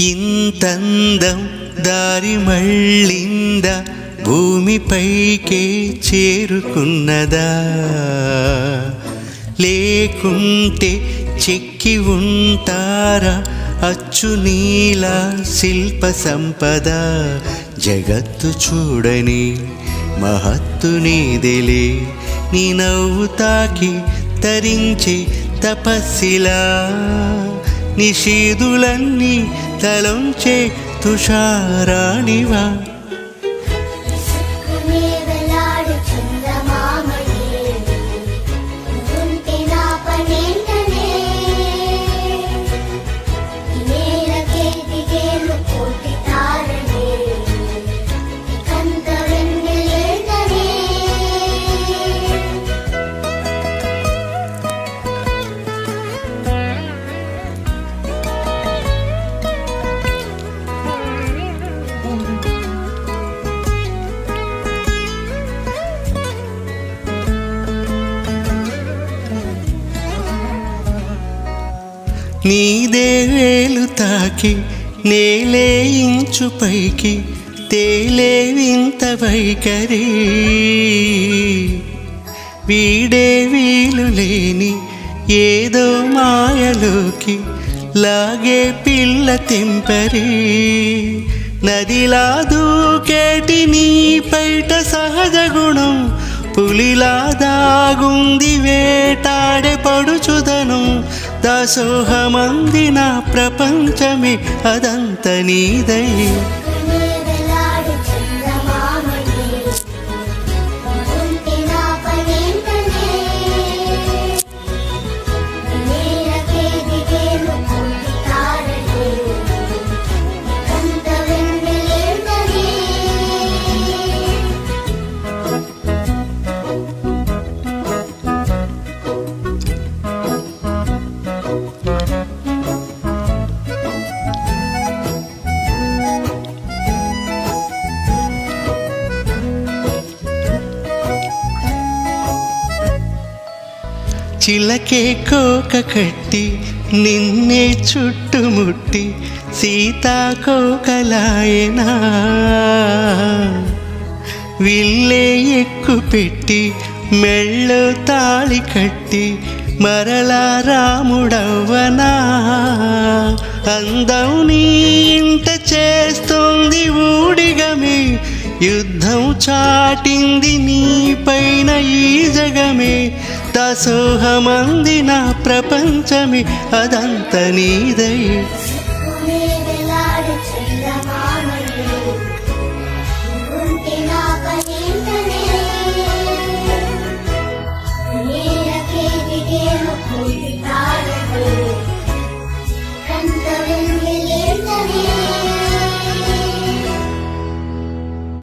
ఇంతందం దారి మళ్ళిందా, భూమిపైకే చేరుకున్నదా, లేకుంటే చెక్కి ఉంటారా అచ్చు నీలా శిల్ప సంపద. జగత్తు చూడని మహత్తు నీదిలే, నీ నవ్వు తాకి తరించే తపస్సిలా, నిషీదులన్నీ తలంచే తుషారాణివా. నీదే వేలు తాకి నేలే ఇంచు పైకి తేలే వింత వైఖరి, వీడే వీలు లేని ఏదో మాయలోకి లాగే పిల్ల తెంపరి. నదిలా దూకేటి నీ పైట సహజ గుణం, పులిలా దాగుంది వేటాడే పడుచుదనం. దాసోహమంది నా ప్రపంచమే అదంత నీదై. చిలకే కోక కట్టి నిన్నే చుట్టుముట్టి సీతాకోకలాయనా, విల్లే ఎక్కు పెట్టి మెళ్ళో తాళి కట్టి మరలా రాముడవ్వనా. అందం నీ ఇంట చేస్తుంది ఊడిగమే, యుద్ధం చాటింది నీ పైన ఈ జగమే. దాసోహమంది నా ప్రపంచమే అదంత నీదై. చంద్రమామయ్యే